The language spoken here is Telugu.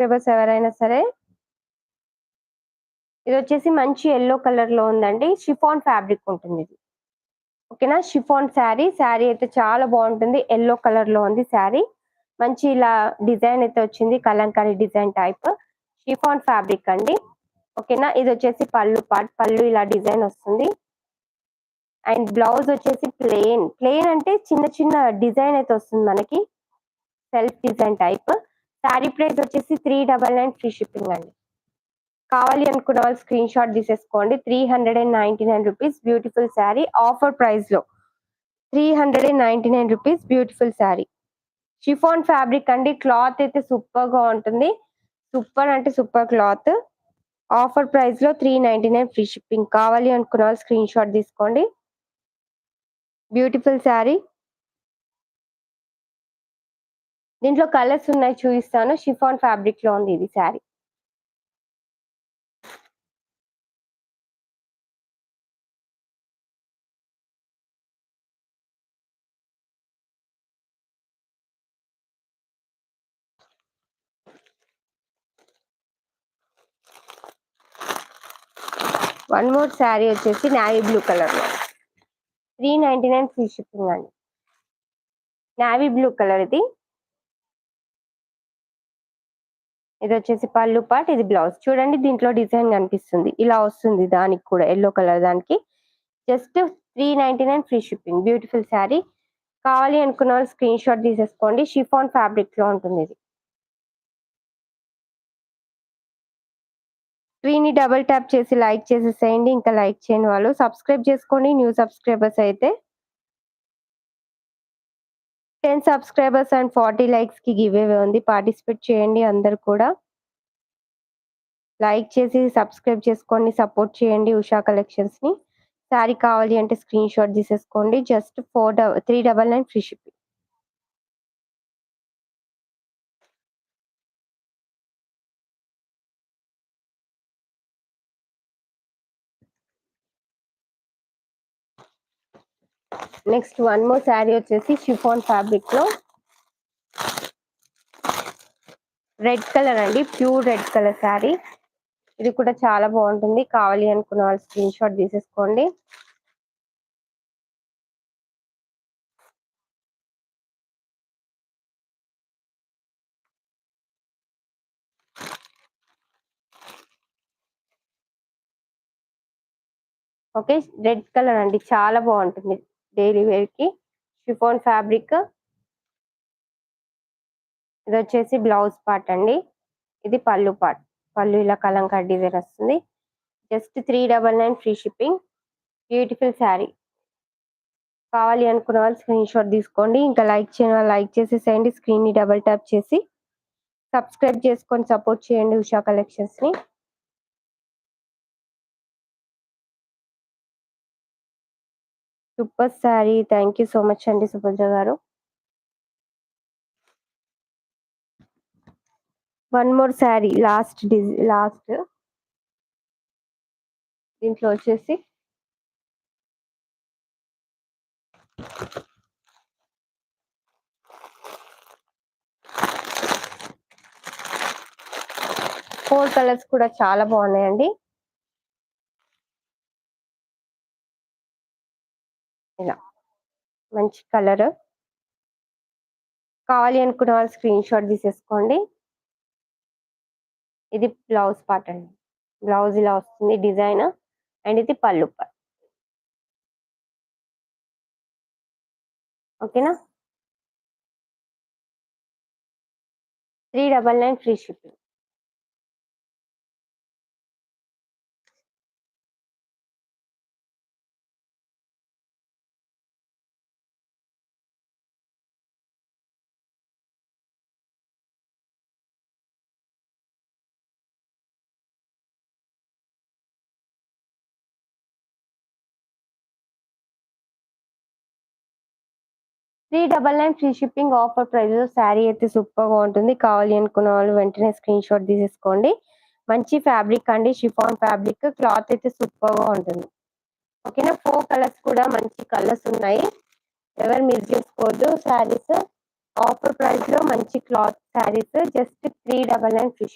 సబ్స్క్రైబర్స్ ఎవరైనా సరే ఇది వచ్చేసి మంచి యెల్లో కలర్ లో ఉందండి. షిఫాన్ ఫ్యాబ్రిక్ ఉంటుంది ఇది. ఓకేనా, షిఫాన్ శారీ. శారీ అయితే చాలా బాగుంటుంది. యెల్లో కలర్ లో ఉంది శారీ. మంచి ఇలా డిజైన్ అయితే వచ్చింది, Kalamkari design type. Chiffon fabric అండి. ఓకేనా, ఇది వచ్చేసి పళ్ళు పార్ట్. పళ్ళు ఇలా డిజైన్ వస్తుంది. అండ్ బ్లౌజ్ వచ్చేసి ప్లెయిన్. ప్లెయిన్ అంటే చిన్న చిన్న డిజైన్ అయితే వస్తుంది మనకి, self design type. Sari price వచ్చేసి 399 ఫ్రీ షిప్పింగ్ అండి. కావాలి అనుకున్న వాళ్ళు స్క్రీన్ షాట్ తీసేసుకోండి. 399 rupees beautiful sari. Offer price లో 399 rupees beautiful sari. Chiffon fabric అండి. క్లాత్ అయితే సూపర్ గా ఉంటుంది. సూపర్ అంటే సూపర్ క్లాత్. ఆఫర్ ప్రైస్ లో 399 ఫ్రీ షిప్పింగ్. కావాలి అనుకున్న వాళ్ళు స్క్రీన్ షాట్ తీసుకోండి. బ్యూటిఫుల్ శారీ. దీంట్లో కలర్స్ ఉన్నాయి, చూపిస్తాను. షిఫాన్ ఫ్యాబ్రిక్ లో ఉంది ఇది శారీ. వన్ మోర్ శారీ వచ్చేసి నావీ బ్లూ కలర్ లో 399 ఫ్రీ షిప్పింగ్ అండి. నావీ బ్లూ కలర్ ఇది. ఇది వచ్చేసి పళ్ళు పార్ట్, ఇది బ్లౌజ్. చూడండి దీంట్లో డిజైన్ కనిపిస్తుంది, ఇలా వస్తుంది దానికి కూడా యెల్లో కలర్ దానికి. Just 399 free shipping. Beautiful sari. కావాలి అనుకున్న వాళ్ళు స్క్రీన్ షాట్ తీసేసుకోండి. షిఫాన్ ఫ్యాబ్రిక్ లో ఉంటుంది ఇది. స్క్రీన్ డబుల్ ట్యాప్ చేసి లైక్ చేసేసేయండి. ఇంకా లైక్ చేయని వాళ్ళు సబ్స్క్రైబ్ చేసుకోండి. న్యూ సబ్స్క్రైబర్స్ అయితే 10 సబ్స్క్రైబర్స్ అండ్ 40 లైక్స్ కి గివ్ అవే ఉంది. పార్టిసిపేట్ చేయండి అందరు కూడా. లైక్ చేసి సబ్స్క్రైబ్ చేసుకోండి, సపోర్ట్ చేయండి ఉషా కలెక్షన్స్ ని. శారీ కావాలి అంటే స్క్రీన్ షాట్ తీసేసుకోండి. Just 399 free shipping. Next one more sari వచ్చేసి షిఫాన్ ఫ్యాబ్రిక్ లో రెడ్ కలర్ అండి. Pure red colour sari. ఇది కూడా చాలా బాగుంటుంది. కావాలి అనుకున్న వాళ్ళు స్క్రీన్ షాట్ తీసేసుకోండి. ఓకే, రెడ్ కలర్ అండి, చాలా బాగుంటుంది డైలీ వేర్ కి. Chiffon fabric. ఇది వచ్చేసి బ్లౌజ్ పార్ట్ అండి. ఇది పళ్ళు పార్ట్. పళ్ళు ఇలా కలంకారీ డిజైన్ వస్తుంది. Just 399 free shipping. Beautiful sari. కావాలి అనుకున్న వాళ్ళు స్క్రీన్ షాట్ తీసుకోండి. ఇంకా లైక్ చేయని వాళ్ళు లైక్ చేసేసేయండి. స్క్రీన్ ని డబుల్ ట్యాప్ చేసి సబ్స్క్రైబ్ చేసుకొని సపోర్ట్ చేయండి ఉషా కలెక్షన్స్ ని. Super sari. Thank you so much అండి సుభద్ర గారు. వన్ మోర్ శారీ, లాస్ట్ దీంట్లో వచ్చేసి ఫోర్ కలర్స్ కూడా చాలా బాగున్నాయండి. ఇలా మంచి కలర్. కావాలి అనుకున్న వాళ్ళు స్క్రీన్ షాట్ తీసేసుకోండి. ఇది బ్లౌజ్ పార్ట్ అండి. బ్లౌజ్ ఇలా వస్తుంది డిజైన్. అండ్ ఇది పళ్ళు పార్ట్. ఓకేనా, 399 free shipping. Free shipping. Offer price. Sari అయితే సూపర్ గా ఉంటుంది. కావాలి అనుకున్న వాళ్ళు వెంటనే స్క్రీన్ షాట్ తీసేసుకోండి. మంచి ఫ్యాబ్రిక్ అండి, షిఫాన్ ఫ్యాబ్రిక్. క్లాత్ అయితే సూపర్ గా ఉంటుంది. ఓకేనా, 4 కలర్స్ కూడా మంచి కలర్స్ ఉన్నాయి. ఎవరు మిస్ చేసుకోవద్దు శారీస్. ఆఫర్ ప్రైస్ లో మంచి క్లాత్ శారీస్ జస్ట్ 399 ఫ్రీ